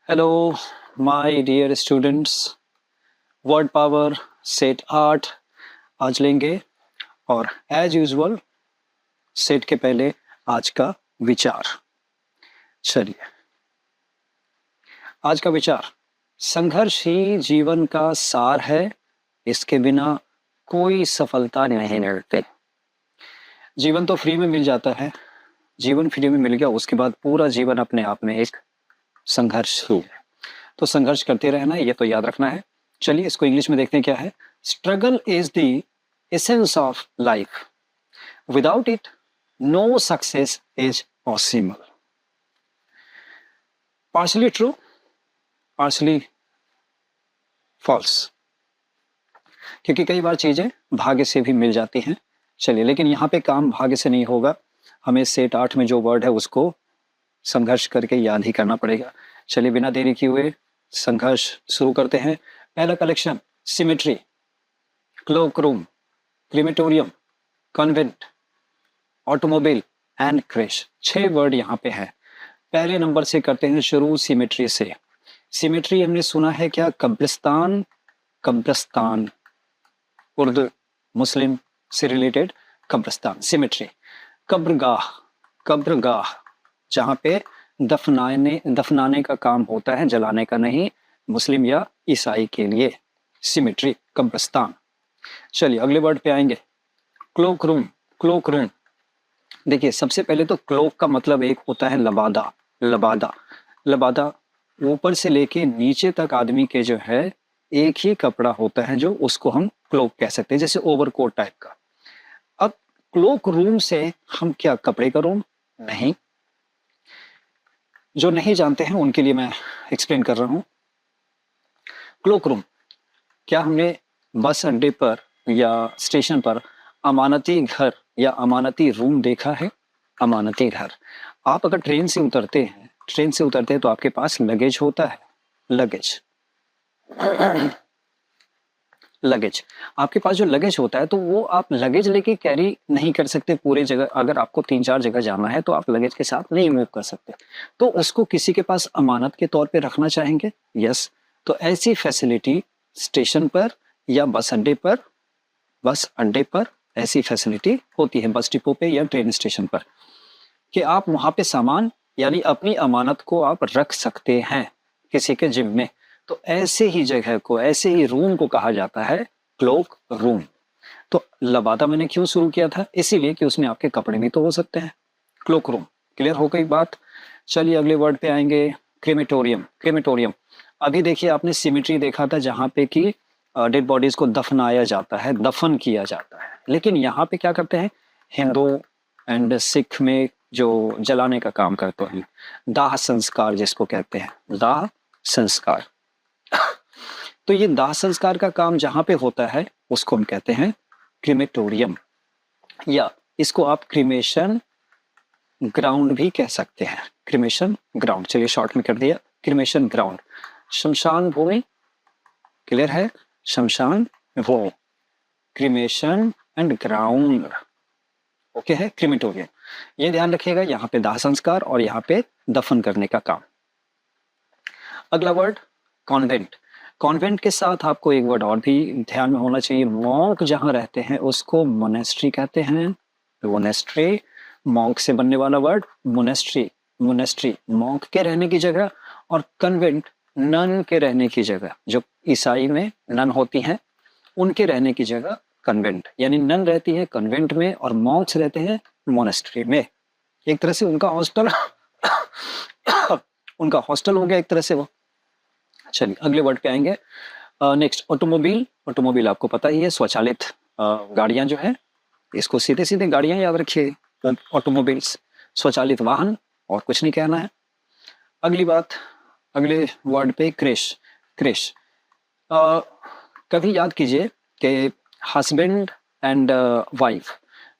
Hello, my dear students. Word power set 8 आज लेंगे और एज यूजुअल सेट के पहले आज का विचार। चलिए, आज का विचार, संघर्ष ही जीवन का सार है, इसके बिना कोई सफलता नहीं मिलती। जीवन तो फ्री में मिल जाता है, जीवन फ्री में मिल गया उसके बाद पूरा जीवन अपने आप में एक संघर्ष ही है, तो संघर्ष करते रहना है, ये तो याद रखना है। चलिए इसको इंग्लिश में देखते हैं क्या है। Struggle is the essence of life, without it no success is possible. Partially true, partially false, क्योंकि कई बार चीजें भाग्य से भी मिल जाती हैं। चलिए, लेकिन यहाँ पे काम भाग्य से नहीं होगा, हमें सेट 8 में जो वर्ड है उसको संघर्ष करके याद ही करना पड़ेगा। चलिए बिना देरी किए हुए संघर्ष शुरू करते हैं। पहला collection, cemetery, cloak room, crematorium, convent, automobile and crash. 6 word यहाँ पे है। पहले नंबर से करते हैं शुरू, सिमेट्री से। सिमेट्री हमने सुना है क्या? कब्रिस्तान, कब्रिस्तान, उर्दू मुस्लिम से रिलेटेड कब्रिस्तान, सिमेट्री। कब्रगाह, कब्रगाह, जहाँ पे दफनाने का काम होता है, जलाने का नहीं, मुस्लिम या ईसाई के लिए सिमेट्री, कब्रिस्तान। चलिए अगले वर्ड पे आएंगे, क्लोक रूम। क्लोक रूम, देखिए सबसे पहले तो क्लोक का मतलब एक होता है लबादा। लबादा, लबादा ऊपर से लेके नीचे तक आदमी के जो है एक ही कपड़ा होता है, जो उसको हम क्लोक कह सकते हैं, जैसे ओवरकोट टाइप का। अब क्लोक रूम से हम क्या, कपड़े का रूम? नहीं। जो नहीं जानते हैं उनके लिए मैं एक्सप्लेन कर रहा हूं। क्लोक रूम, क्या हमने बस अड्डे पर या स्टेशन पर अमानती घर या अमानती रूम देखा है? अमानती घर, आप अगर ट्रेन से उतरते हैं तो आपके पास लगेज होता है, लगेज लगेज, आपके पास जो लगेज होता है तो वो आप लगेज लेके कैरी नहीं कर सकते पूरे जगह। अगर आपको 3-4 जगह जाना है तो आप लगेज के साथ नहीं मूव कर सकते, तो उसको किसी के पास अमानत के तौर पे रखना चाहेंगे। यस, तो ऐसी फैसिलिटी स्टेशन पर या बस अड्डे पर ऐसी फैसिलिटी होती है, बस डिपो पे या ट्रेन स्टेशन पर, कि आप वहां पे सामान यानी अपनी अमानत को आप रख सकते हैं किसी के जिम में। तो ऐसे ही जगह को, ऐसे ही रूम को कहा जाता है क्लोक रूम। तो लबादा मैंने क्यों शुरू किया था? इसीलिए कि उसमें आपके कपड़े भी तो हो सकते हैं। क्लोक रूम, क्लियर हो गई बात। चलिए अगले वर्ड पे आएंगे, क्रेमेटोरियम। क्रेमेटोरियम, अभी देखिए आपने सिमेट्री देखा था जहां पे कि डेड बॉडीज को दफनाया जाता है, दफन किया जाता है, लेकिन यहाँ पे क्या करते हैं, हिंदू एंड सिख में जो जलाने का काम करते हैं, दाह संस्कार जिसको कहते हैं, दाह संस्कार। तो ये दाह संस्कार का काम जहां पे होता है उसको हम कहते हैं क्रीमेटोरियम, या इसको आप क्रीमेशन ग्राउंड भी कह सकते हैं। क्रीमेशन ग्राउंड, चलिए शॉर्ट में कर दिया, क्रीमेशन ग्राउंड, शमशान भूमि, क्लियर है, शमशान वो, क्रीमेशन एंड ग्राउंड, ओके है क्रीमेटोरियम। ये ध्यान रखिएगा, यहाँ पे दाह संस्कार और यहाँ पे दफन करने का काम। अगला वर्ड, कॉन्वेंट। कॉन्वेंट के साथ आपको एक वर्ड और भी ध्यान में होना चाहिए, मॉन्क जहां रहते हैं उसको मोनेस्ट्री कहते हैं। मोनेस्ट्री, मॉन्क से बनने वाला वर्ड मोनेस्ट्री। मोनेस्ट्री मॉन्क के रहने की जगह, और कन्वेंट नन के रहने की जगह। जो ईसाई में नन होती हैं उनके रहने की जगह कन्वेंट, यानी नन रहती है कन्वेंट में और मॉन्क्स रहते हैं मोनेस्ट्री में। एक तरह से उनका हॉस्टल उनका हॉस्टल हो गया एक तरह से वो। चलिए अगले वर्ड पे आएंगे, नेक्स्ट ऑटोमोबाइल। ऑटोमोबाइल आपको पता ही है, स्वचालित गाड़ियां जो है, इसको सीधे सीधे गाड़ियां याद रखिए, ऑटोमोबाइल्स, स्वचालित वाहन, और कुछ नहीं कहना है। अगली बात, अगले वर्ड पे क्रैश। क्रैश, कभी याद कीजिए कि हस्बैंड एंड वाइफ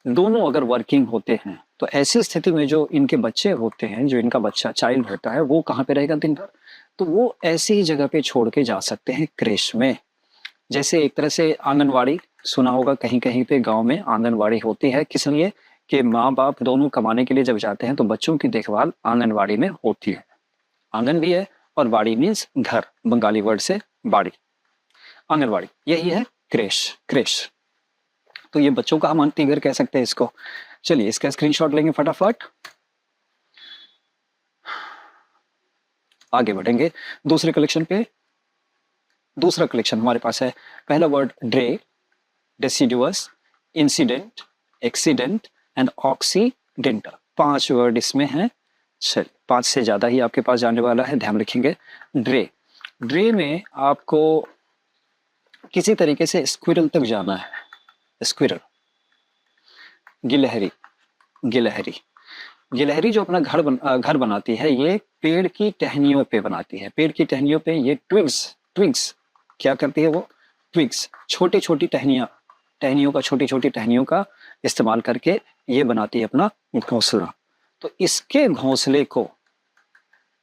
दोनों अगर वर्किंग होते हैं तो ऐसी स्थिति में जो इनके बच्चे होते हैं, जो इनका बच्चा चाइल्ड होता है, वो कहाँ पे रहेगा दिन भर? तो वो ऐसी ही जगह पे छोड़ के जा सकते हैं, क्रेश में। जैसे एक तरह से आंगनवाड़ी, सुना होगा कहीं कहीं पे गांव में आंगनवाड़ी होती है, किस लिए? कि माँ बाप दोनों कमाने के लिए जब जाते हैं तो बच्चों की देखभाल आंगनवाड़ी में होती है। आंगन भी है और बाड़ी मीन्स घर, बंगाली वर्ड से बाड़ी, आंगनबाड़ी, यही है क्रेश, क्रेश। तो ये बच्चों का अमानती घर कह सकते हैं इसको। चलिए इसका स्क्रीनशॉट लेंगे फटाफट, आगे बढ़ेंगे दूसरे कलेक्शन पे। दूसरा कलेक्शन हमारे पास है, पहला word dray, deciduous, incident, accident and occidental. 5 word इसमें हैं। चलिए 5 से ज्यादा ही आपके पास जाने वाला है, ध्यान रखेंगे। ड्रे, ड्रे में आपको किसी तरीके से स्क्विरल तक जाना है। स्क्विरल, गिलहरी, गिलहरी, गिलहरी जो अपना घर बनाती है, ये पेड़ की टहनियों पे बनाती है। पेड़ की टहनियों पे ये ट्विग्स, ट्विग्स क्या करती है वो, ट्विग्स, छोटी छोटी टहनियां, टहनियों का, छोटी छोटी टहनियों का इस्तेमाल करके ये बनाती है अपना घोंसला। तो इसके घोंसले को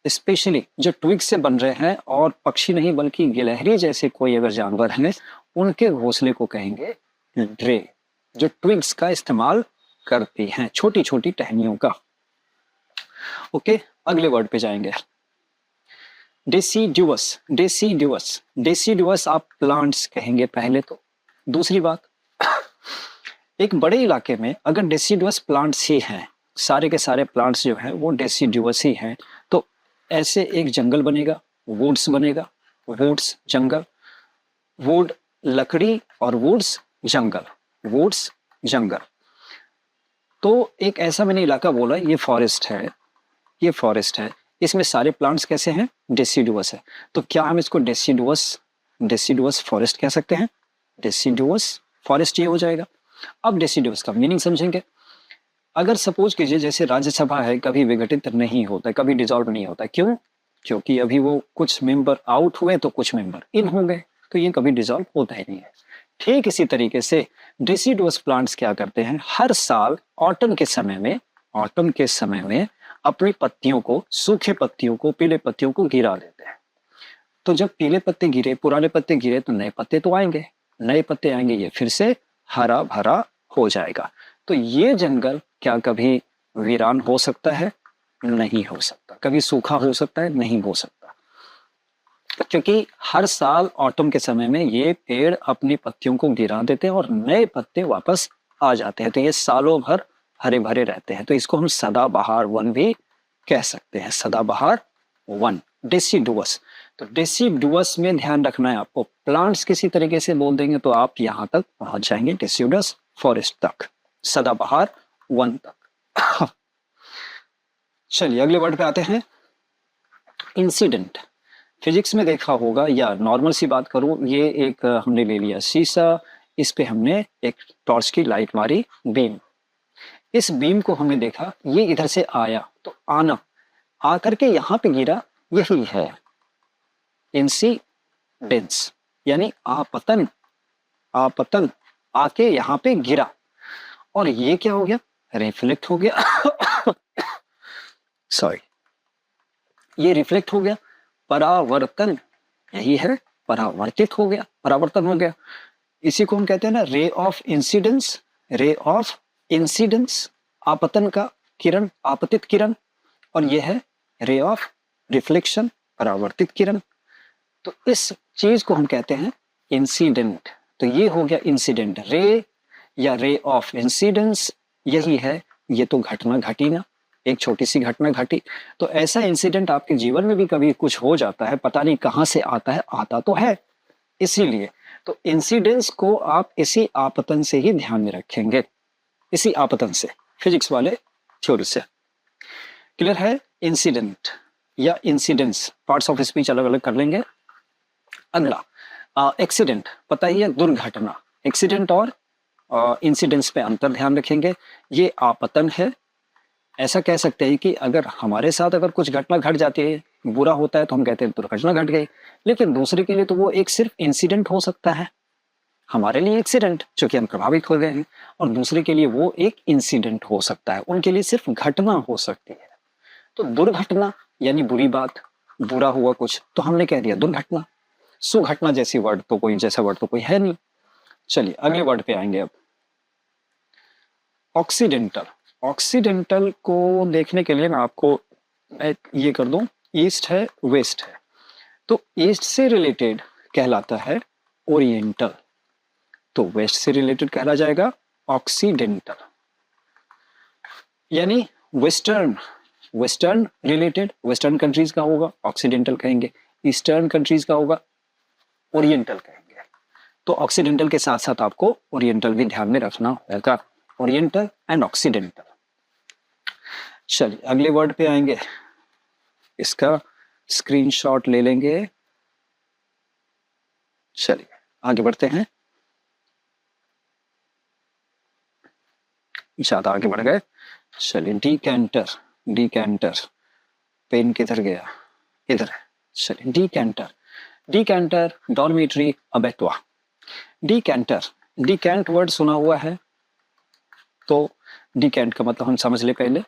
स्पेशली जो ट्विग्स से बन रहे हैं, और पक्षी नहीं बल्कि गिलहरी जैसे कोई अगर जानवर है, उनके घोंसले को कहेंगे ड्रे, जो ट्विग्स का इस्तेमाल करती हैं, छोटी छोटी टहनियों का। ओके, अगले वर्ड पे जाएंगे। डेसिडुअस, डेसिडुअस, डेसिडुअस आप प्लांट्स कहेंगे पहले तो। दूसरी बात, एक बड़े इलाके में अगर डेसिडुअस प्लांट्स ही हैं, सारे के सारे प्लांट्स जो हैं वो डेसिडुअस ही हैं, तो ऐसे एक जंगल बनेगा, वुड्स बनेगा, वुड्स जंगल, वुड लकड़ी और वुड्स जंगल, वुड्स जंगल। तो एक ऐसा मैंने इलाका बोला, ये फॉरेस्ट है, ये फॉरेस्ट है, इसमें सारे प्लांट्स कैसे हैं, डेसिडुअस है। तो क्या हम इसको डेसिडुअस, डेसिडुअस फॉरेस्ट कह सकते हैं, डेसिडुअस फॉरेस्ट ये हो जाएगा। अब डेसिडुअस का मीनिंग समझेंगे। अगर सपोज कीजिए जैसे राज्यसभा है, कभी विघटित नहीं होता, कभी डिसॉल्व नहीं होता, क्यों, क्योंकि अभी वो कुछ मेंबर आउट हुए तो कुछ मेंबर इन हो गए, तो ये कभी डिसॉल्व होता ही नहीं है। ठीक इसी तरीके से डेसिडुअस प्लांट्स क्या करते हैं, हर साल ऑटम के समय में, ऑटम के समय में अपनी पत्तियों को, सूखे पत्तियों को, पीले पत्तियों को गिरा देते हैं। तो जब पीले पत्ते गिरे, पुराने पत्ते गिरे, तो नए पत्ते तो आएंगे, नए पत्ते आएंगे, ये फिर से हरा भरा हो जाएगा। तो ये जंगल क्या कभी वीरान हो सकता है, नहीं हो सकता। कभी सूखा हो सकता है, नहीं हो सकता, क्योंकि हर साल ऑटम के समय में ये पेड़ अपनी पत्तियों को गिरा देते हैं और नए पत्ते वापस आ जाते हैं। तो ये सालों भर हरे भरे रहते हैं। तो इसको हम सदाबहार वन भी कह सकते हैं, सदाबहार वन, डेसिडुअस। तो डेसिडुअस में ध्यान रखना है आपको, प्लांट्स किसी तरीके से बोल देंगे तो आप यहां तक पहुंच जाएंगे, डेसिडुअस फॉरेस्ट तक, सदाबहार वन तक। चलिए अगले वर्ड पे आते हैं, इंसिडेंट। फिजिक्स में देखा होगा, या नॉर्मल सी बात करूं, ये एक हमने ले लिया शीशा, इस पे हमने एक टॉर्च की लाइट मारी, बीम, इस बीम को हमने देखा, ये इधर से आया, तो आना, आकर के यहां पे गिरा, यही है इंसिडेंस, यानी आपतन, आपतन, आके यहां पे गिरा, और ये क्या हो गया, रिफ्लेक्ट हो गया। सॉरी, ये रिफ्लेक्ट हो गया, परावर्तन, यही है, परावर्तित हो गया, परावर्तन हो गया। इसी को हम कहते हैं ना ray of incidence, ray of incidence, आपतन का किरण, आपतित किरण, और यह है रे ऑफ रिफ्लेक्शन, परावर्तित किरण। तो इस चीज को हम कहते हैं इंसिडेंट। तो ये हो गया इंसिडेंट, रे या रे ऑफ इंसिडेंस, यही है। ये तो घटना घटी ना, एक छोटी सी घटना घटी। तो ऐसा इंसिडेंट आपके जीवन में भी कभी कुछ हो जाता है, पता नहीं कहां से आता है, आता तो है, इसीलिए तो इंसिडेंस को आप इसी आपतन से ही ध्यान में रखेंगे, इसी आपतन से, फिजिक्स वाले थ्योरी से। क्लियर है? इंसिडेंट या इंसिडेंस, पार्ट्स ऑफ स्पीच अलग अलग कर लेंगे। अगला एक्सीडेंट, पता ही है, दुर्घटना। एक्सीडेंट और इंसिडेंस पे अंतर ध्यान रखेंगे। ये आपतन है, ऐसा कह सकते हैं कि अगर हमारे साथ अगर कुछ घटना घट जाती है, बुरा होता है, तो हम कहते हैं दुर्घटना घट गई, लेकिन दूसरे के लिए तो वो एक सिर्फ इंसिडेंट हो सकता है। हमारे लिए एक्सीडेंट जो कि हम प्रभावित हो गए हैं, और दूसरे के लिए वो एक इंसिडेंट हो सकता है, उनके लिए सिर्फ घटना हो सकती है। तो दुर्घटना यानी बुरी बात, बुरा हुआ कुछ, तो हमने कह दिया दुर्घटना। सुघटना जैसी वर्ड तो कोई, जैसा वर्ड तो कोई है नहीं। चलिए अगले वर्ड पे आएंगे अब, ऑक्सीडेंटल। ऑक्सीडेंटल को देखने के लिए मैं आपको ये कर दूं, ईस्ट है, वेस्ट है, तो ईस्ट से रिलेटेड कहलाता है ओरिएंटल, तो वेस्ट से रिलेटेड कहला जाएगा ऑक्सीडेंटल। यानी western, western related western countries का होगा ऑक्सीडेंटल कहेंगे, ईस्टर्न कंट्रीज का होगा ओरिएंटल कहेंगे। तो ऑक्सीडेंटल के साथ साथ आपको ओरिएंटल भी ध्यान में रखना होगा, ओरिएंटल एंड ऑक्सीडेंटल। चलिए अगले वर्ड पे आएंगे, इसका स्क्रीनशॉट ले लेंगे। चलिए आगे बढ़ते हैं, ज्यादा आगे बढ़ गए। चलिए डीकैंटर, डीकैंटर, पेन किधर गया, इधर है। चलिए डीकैंटर, डीकैंटर, डॉर्मेट्री, अबेटवा। डीकैंटर, डीकैंट वर्ड सुना हुआ है, तो डीकैंट का मतलब हम समझ ले पहले।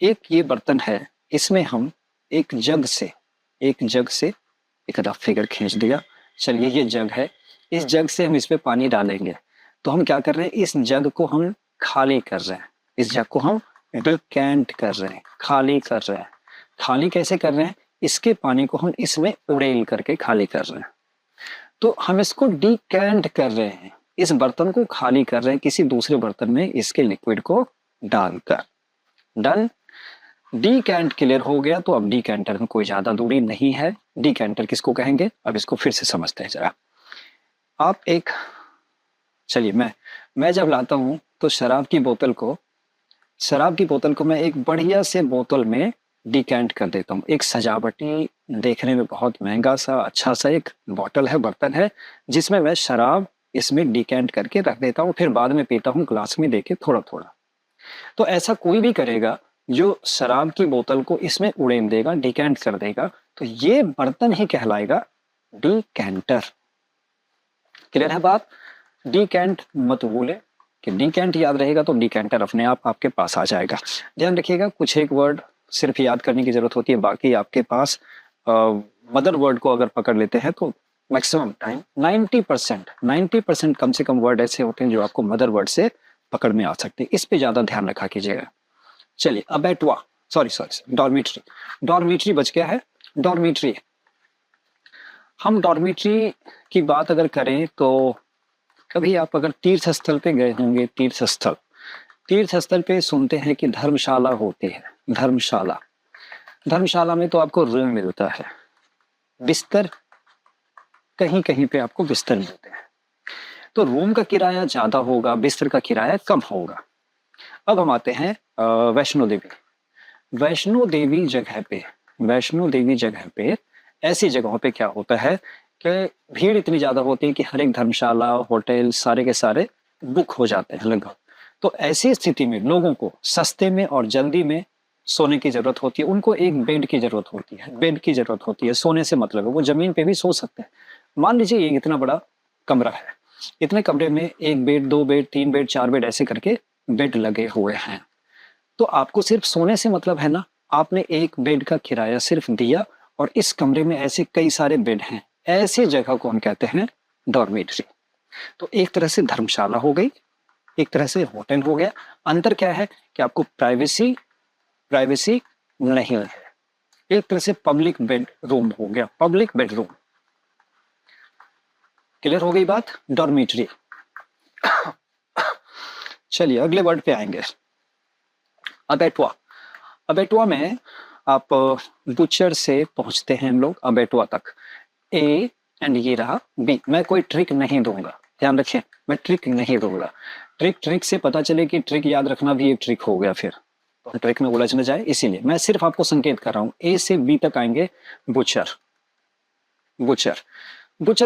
एक ये बर्तन है, इसमें हम एक जग से एक आधा फिगर खींच दिया। चलिए ये जग है, इस जग से हम इस पे पानी डालेंगे, तो हम क्या कर रहे हैं, इस जग को हम खाली कर रहे हैं, इस जग को हम डीकैंट कर रहे हैं, खाली कर रहे हैं। खाली कैसे कर रहे हैं, इसके पानी को हम इसमें उड़ेल करके खाली कर रहे हैं, तो हम इसको डीकैंट कर रहे हैं, इस बर्तन को खाली कर रहे हैं किसी दूसरे बर्तन में इसके लिक्विड को डालकर। डन, डीकैंट क्लियर हो गया। तो अब डीकैंटर में कोई ज्यादा दूरी नहीं है। डीकैंटर किसको कहेंगे, अब इसको फिर से समझते हैं जरा। आप एक, चलिए मैं जब लाता हूं तो शराब की बोतल को मैं एक बढ़िया से बोतल में डीकैंट कर देता हूँ। एक सजावटी, देखने में बहुत महंगा सा अच्छा सा एक बोतल है, बर्तन है, जिसमें मैं शराब इसमें डीकैंट करके रख देता हूँ, फिर बाद में पीता हूँ ग्लास में देके थोड़ा थोड़ा। तो ऐसा कोई भी करेगा जो शराब की बोतल को इसमें उड़ेल देगा, डीकैंट कर देगा, तो ये बर्तन ही कहलाएगा डीकैंटर। क्लियर है बात? डीकैंट मत भूले, कि डीकैंट याद रहेगा तो डीकैंटर अपने आप आपके पास आ जाएगा। ध्यान रखिएगा, कुछ एक वर्ड सिर्फ याद करने की जरूरत होती है, बाकी आपके पास मदर वर्ड को अगर पकड़ लेते हैं तो मैक्सिमम टाइम 90% कम से कम वर्ड ऐसे होते हैं जो आपको मदर वर्ड से पकड़ में आ सकते हैं। इस पे ज्यादा ध्यान रखा कीजिएगा। चलिए अबेटवा, सॉरी डॉर्मेट्री, डॉर्मेट्री बच गया है। डॉर्मेट्री, हम डॉर्मेट्री की बात अगर करें तो कभी आप अगर तीर्थ स्थल पे गए होंगे, तीर्थ स्थल पे सुनते हैं कि धर्मशाला होती है, धर्मशाला में तो आपको रूम मिलता है, बिस्तर कहीं कहीं पे आपको बिस्तर मिलते हैं, तो रूम का किराया ज्यादा होगा, बिस्तर का किराया कम होगा। अब हम आते हैं वैष्णो देवी। वैष्णो देवी जगह पे ऐसी जगहों पे क्या होता है कि भीड़ इतनी ज्यादा होती है कि हर एक धर्मशाला, होटल सारे के सारे बुक हो जाते हैं लगभग। तो ऐसी स्थिति में लोगों को सस्ते में और जल्दी में सोने की जरूरत होती है, उनको एक बेड की जरूरत होती है, सोने से मतलब है वो जमीन पे भी सो सकते हैं। मान लीजिए ये इतना बड़ा कमरा है, इतने कमरे में एक बेड, दो बेड, तीन बेड, चार बेड ऐसे करके बेड लगे हुए हैं, तो आपको सिर्फ सोने से मतलब है ना, आपने एक बेड का किराया सिर्फ दिया और इस कमरे में ऐसे कई सारे बेड हैं, ऐसे जगह को हम कहते हैं डॉर्मेट्री। तो एक तरह से धर्मशाला हो गई, एक तरह से होटल हो गया। अंतर क्या है कि आपको प्राइवेसी नहीं है, एक तरह से पब्लिक बेडरूम हो गया, पब्लिक बेडरूम। क्लियर हो गई बात? डॉर्मेट्री। चलिए अगले वर्ड पे आएंगे, अबेटवा में आप बुचर से पहुंचते हैं हम लोग अबेटवा तक, ए एंड ये रहा बी। मैं कोई ट्रिक नहीं दूंगा, ध्यान रखिए, मैं ट्रिक नहीं दूंगा। ट्रिक से पता चले कि ट्रिक याद रखना भी एक ट्रिक हो गया, फिर तो ट्रिक में उलझ न जाए, इसीलिए मैं सिर्फ आपको संकेत कर रहा हूं। ए से बी तक आएंगे बुचर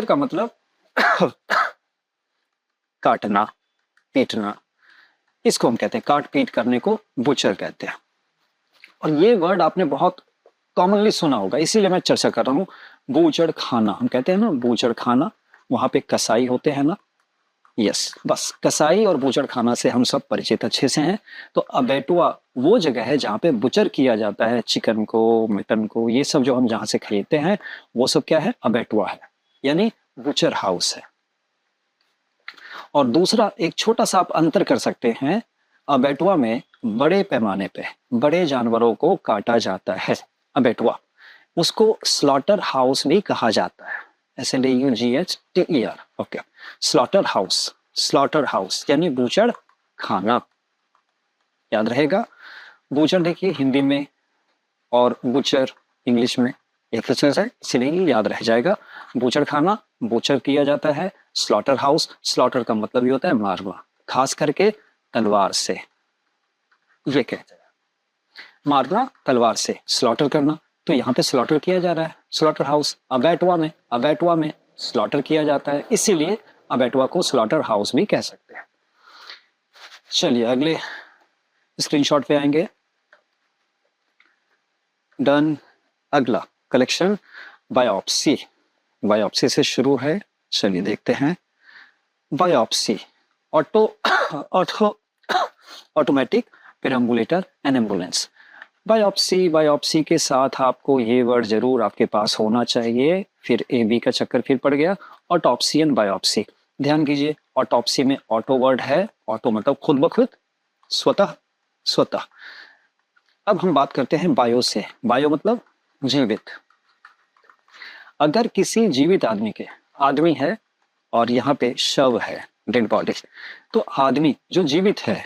का मतलब काटना, पीटना, इसको हम कहते हैं, काट पीट करने को बुचर कहते हैं। और ये वर्ड आपने बहुत कॉमनली सुना होगा, इसीलिए मैं चर्चा कर रहा हूँ। बूचड़ खाना हम कहते हैं ना, बूचड़ खाना, वहां पे कसाई होते हैं ना, यस, बस कसाई और बूचड़ खाना से हम सब परिचित अच्छे से हैं। तो अबेटुआ वो जगह है जहाँ पे बुचर किया जाता है, चिकन को, मटन को, ये सब जो हम जहाँ से खरीदते हैं वो सब क्या है, अबेटुआ है, यानी बुचर हाउस है। और दूसरा एक छोटा सा आप अंतर कर सकते हैं, अबेटुआ में बड़े पैमाने पे बड़े जानवरों को काटा जाता है अबेटुआ, उसको स्लॉटर हाउस भी कहा जाता है, SLAUGHTER। Okay, slaughter house, slaughter house यानी बूचड़ खाना, याद रहेगा। बूचड़ देखिए हिंदी में और बूचर इंग्लिश में एक है, इसलिए याद रह जाएगा। बूचड़ खाना, बूचर किया जाता है। स्लॉटर हाउस, स्लॉटर का मतलब ये होता है मारना, खास करके तलवार से, ये कहते हैं मारना तलवार से, स्लॉटर करना। तो यहाँ पे स्लॉटर किया जा रहा है, स्लॉटर हाउस। अबैटुआ में स्लॉटर किया जाता है, इसीलिए अबैटुआ को स्लॉटर हाउस भी कह सकते हैं। चलिए अगले स्क्रीनशॉट पे आएंगे। डन। अगला कलेक्शन बायोप्सी, बायोप्सी से शुरू है। चलिए देखते हैं। Biopsy, automatic perambulator and ambulance. Biopsy के साथ आपको ये वर्ड जरूर आपके पास होना चाहिए। फिर AB का चक्कर फिर पड़ गया। ऑटोप्सी एंड बायोप्सी, ध्यान कीजिए। ऑटोप्सी में ऑटो वर्ड है, ऑटो मतलब खुद ब खुद, स्वतः। अब हम बात करते हैं बायो से। बायो मतलब जीवित। अगर किसी जीवित आदमी है और यहाँ पे शव है, डेड बॉडी, तो आदमी जो जीवित है,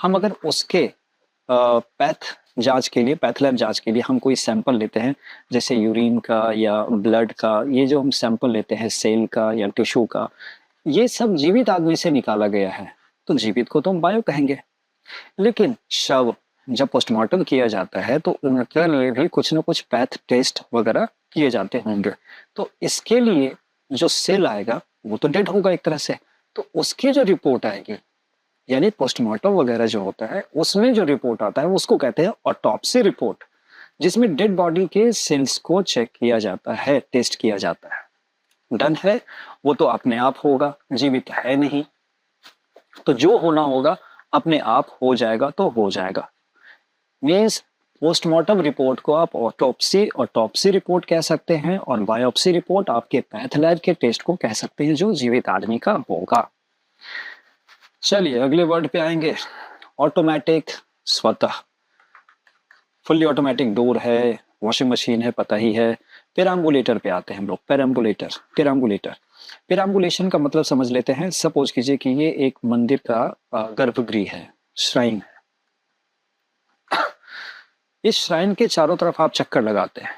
हम अगर उसके पैथ लैब जांच के लिए हम कोई सैंपल लेते हैं, जैसे यूरिन का या ब्लड का, ये जो हम सैंपल लेते हैं सेल का या टिश्यू का, ये सब जीवित आदमी से निकाला गया है, तो जीवित को तो हम बायो कहेंगे। लेकिन शव जब पोस्टमार्टम किया जाता है तो उनके लिए भी कुछ ना कुछ पैथ टेस्ट वगैरह किए जाते होंगे। तो इसके लिए जो सेल आएगा वो तो डेड होगा एक तरह से, तो उसकी जो रिपोर्ट आएगी, यानी पोस्टमार्टम वगैरह जो होता है उसमें जो रिपोर्ट आता है उसको कहते हैं ऑटोप्सी रिपोर्ट, जिसमें डेड बॉडी के सेल्स को चेक किया जाता है, टेस्ट किया जाता है। डन है, वो तो अपने आप होगा, जीवित है नहीं, तो जो होना होगा अपने आप हो जाएगा, तो हो जाएगा। मीन्स पोस्टमार्टम रिपोर्ट को आप ऑटोप्सी रिपोर्ट कह सकते हैं, और बायोप्सी रिपोर्ट आपके पैथ लैब के टेस्ट को कह सकते हैं जो जीवित आदमी का होगा। चलिए अगले वर्ड पे आएंगे। ऑटोमेटिक, स्वतः। फुल्ली ऑटोमेटिक डोर है, वॉशिंग मशीन है, पता ही है। पेराम्बुलेटर पे आते हैं हम लोग। पेराम्बुलेशन का मतलब समझ लेते हैं। सपोज कीजिए कि ये एक मंदिर का गर्भगृह है, श्राइन है। इस श्राइन के चारों तरफ आप चक्कर लगाते हैं,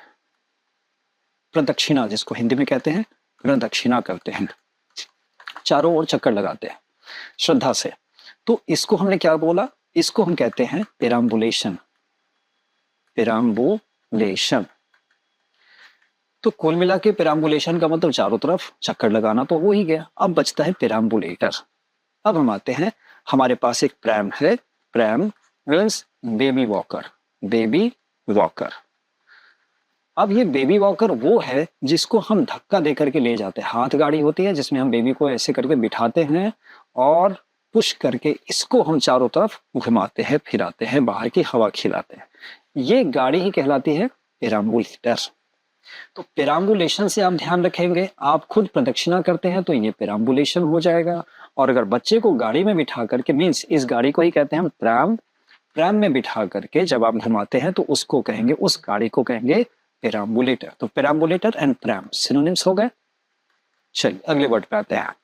प्रदक्षिणा जिसको हिंदी में कहते हैं, प्रदक्षिणा करते हैं, चारों ओर चक्कर लगाते हैं श्रद्धा से। तो इसको हमने क्या बोला, इसको हम कहते हैं पेराम्बुलेशन। तो कुल मिला के पेराम्बुलेशन का मतलब चारों तरफ चक्कर लगाना तो हो ही गया। अब बचता है पेराम्बुलेटर। अब हम आते हैं, हमारे पास एक प्रैम है। Pram means baby walker. अब ये बेबी वॉकर वो है जिसको हम धक्का दे करके ले जाते हैं। हाथ गाड़ी होती है जिसमें हम बेबी को ऐसे करके बिठाते हैं और पुश करके इसको हम चारों तरफ घुमाते हैं, फिराते हैं, बाहर की हवा खिलाते हैं। ये गाड़ी ही कहलाती है पेराम्बुलेटर। तो पेराम्बुलेशन से आप ध्यान रखेंगे, आप खुद प्रदक्षिणा करते हैं तो ये पेराम्बुलेशन हो जाएगा। और अगर बच्चे को गाड़ी में बिठा करके, मीन्स इस गाड़ी को ही कहते हैं हम प्रैम में बिठा करके जब आप घुमाते हैं तो उसको कहेंगे, उस गाड़ी को कहेंगे पेराम्बुलेटर। तो पेराम्बुलेटर एंड प्रैम सिनोनिम्स हो गए। चलिए अगले वर्ड पे आते हैं।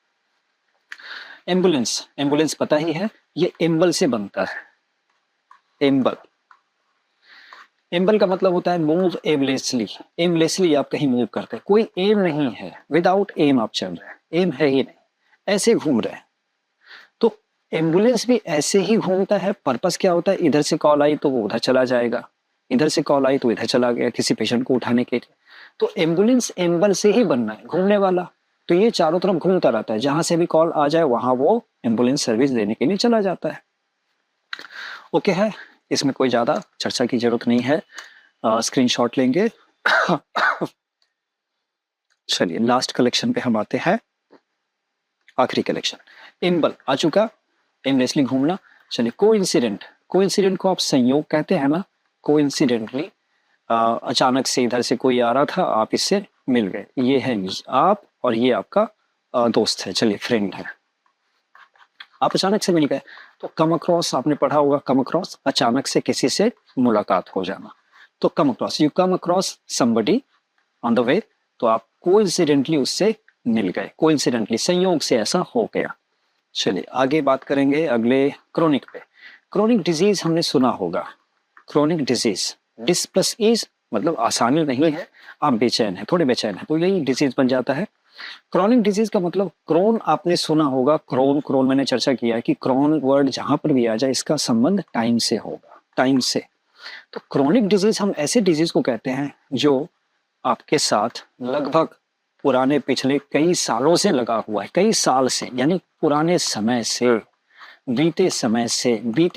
एम्बुलेंस पता ही है, ये एम्बल से बनता है। एम्बल का मतलब होता है मूव एमलेसली आप कहीं मूव करते हैं, कोई एम नहीं है, विदाउट एम आप चल रहे हैं, एम है ही नहीं, ऐसे घूम रहे हैं। तो एम्बुलेंस भी ऐसे ही घूमता है। पर्पस क्या होता है, इधर से कॉल आई तो वो उधर चला जाएगा, इधर से कॉल आई तो इधर चला गया किसी पेशेंट को उठाने के लिए। तो एम्बुलेंस एम्बल से ही बनना है, घूमने वाला। तो ये चारों तरफ घूमता रहता है, जहां से भी कॉल आ जाए वहां वो एम्बुलेंस सर्विस देने के लिए चला जाता है। ओके है, इसमें कोई ज्यादा चर्चा की जरूरत नहीं है। स्क्रीनशॉट लेंगे। चलिए लास्ट कलेक्शन पे हम आते हैं, आखिरी कलेक्शन। एम्बल आ चुका, एमलेसली घूमना। चलिए कोइंसिडेंट को आप संयोग कहते हैं ना। कोइंसिडेंटली अचानक से इधर से कोई आ रहा था, आप इससे मिल गए, ये है आप और ये आपका दोस्त है, चलिए फ्रेंड है, आप अचानक से मिल गए। तो कम अक्रॉस आपने पढ़ा होगा, कम अक्रॉस अचानक से किसी से मुलाकात हो जाना। तो come across, you come across somebody on the way, तो आप कोइंसिडेंटली उससे मिल गए, कोइंसिडेंटली, संयोग से ऐसा हो गया। चलिए आगे बात करेंगे अगले क्रोनिक पे। क्रोनिक डिजीज हमने सुना होगा, chronic disease, dis plus ease मतलब आसानी नहीं है, आप बेचैन है, थोड़े बेचैन है, तो यही डिजीज बन जाता है। क्रोनिक डिजीज का मतलब क्रोन आपने सुना होगा, क्रोन, क्रोन मैंने चर्चा किया है कि क्रोन वर्ड जहां पर भी आ जाए इसका संबंध टाइम से होगा, टाइम से। तो क्रोनिक डिजीज हम ऐसे डिजीज को कहते हैं जो आपके साथ लगभग पुराने पिछले कई सालों से लगा हुआ है, कई साल से, यानी पुराने समय से, बीते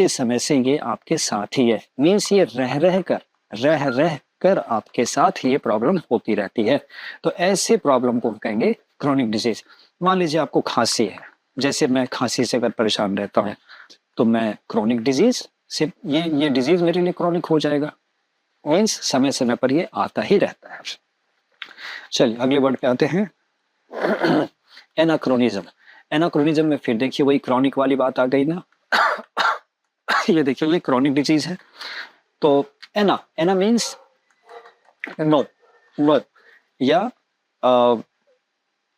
समय से ये आपके साथ ही है। मीन्स ये रह कर आपके साथ ये प्रॉब्लम होती रहती है। तो ऐसे प्रॉब्लम को कहेंगे क्रोनिक डिजीज। मान लीजिए आपको खांसी है, जैसे मैं खांसी से अगर परेशान रहता हूँ तो मैं क्रोनिक डिजीज से, ये डिजीज मेरे लिए क्रोनिक हो जाएगा। मीन्स समय समय पर ये आता ही रहता है। चलिए अगले वर्ड पे आते हैं, एनाक्रोनिज्म। एनाक्रोनिज्म में फिर देखिए वही क्रोनिक वाली बात आ गई ना। ये देखिए ये क्रोनिक डिजीज है। तो एना मीन्स नो, या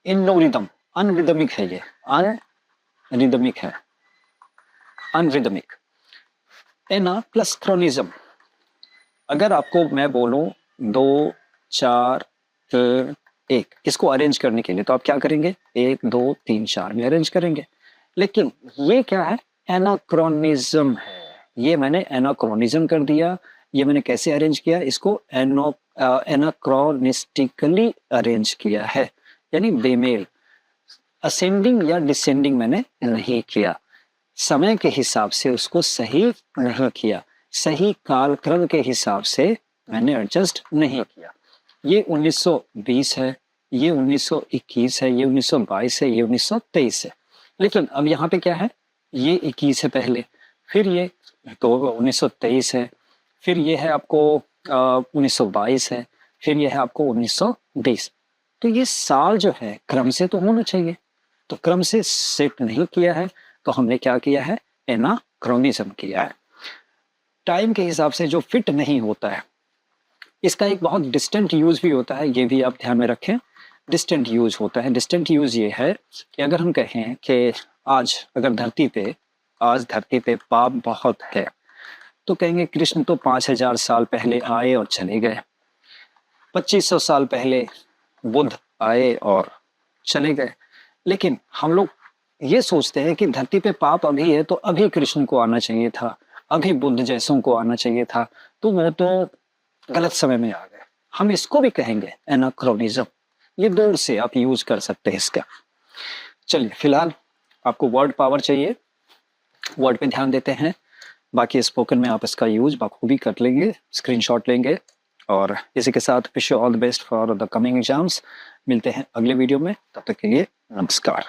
इनोरिदम, अनरिदमिक है, ये अनरिदमिक है, अनरिदमिक। एना प्लस क्रोनिज्म, अगर आपको मैं बोलूं 2 4 3 1 इसको अरेंज करने के लिए, तो आप क्या करेंगे, 1 2 3 4 में अरेंज करेंगे। लेकिन ये क्या है, एनाक्रोनिज्म है। ये मैंने एनाक्रोनिज्म कर दिया। ये मैंने कैसे अरेंज किया, इसको एनाक्रोनिस्टिकली अरेंज किया है, यानी बेमेल, असेंडिंग या डिसेंडिंग मैंने नहीं किया, समय के हिसाब से उसको सही नहीं किया, सही कालक्रम के हिसाब से मैंने एडजस्ट नहीं किया। ये 1920 है, ये 1921 है, ये 1922 है, ये 1923 है। लेकिन अब यहाँ पे क्या है, ये 21 है पहले, फिर ये तो 1923 है, फिर ये है आपको 1922 है, फिर ये है आपको 1920। तो ये साल जो है क्रम से तो होना चाहिए, तो क्रम से सेट नहीं किया है, तो हमने क्या किया है, एनाक्रोनिज्म किया है। टाइम के हिसाब से जो फिट नहीं होता है, इसका एक बहुत डिस्टेंट यूज भी होता है, ये भी आप ध्यान में रखें। डिस्टेंट यूज होता है, डिस्टेंट यूज ये है कि अगर हम कहें कि आज अगर धरती पे पाप बहुत है, तो कहेंगे कृष्ण तो 5000 साल पहले आए और चले गए, 2500 साल पहले बुद्ध आए और चले गए। लेकिन हम लोग ये सोचते हैं कि धरती पे पाप अभी है, तो अभी कृष्ण को आना चाहिए था, अभी बुद्ध जैसों को आना चाहिए था, तो वो तो गलत समय में आ गए। हम इसको भी कहेंगे एनाक्रोनिज्म। ये दूर से आप यूज कर सकते हैं इसका। चलिए फिलहाल आपको वर्ड पावर चाहिए, वर्ड पे ध्यान देते हैं, बाकी स्पोकन में आप इसका यूज बखूबी कर लेंगे, स्क्रीनशॉट लेंगे। और इसी के साथ wish you all the best for the coming exams. मिलते हैं अगले वीडियो में, तब तक के लिए नमस्कार।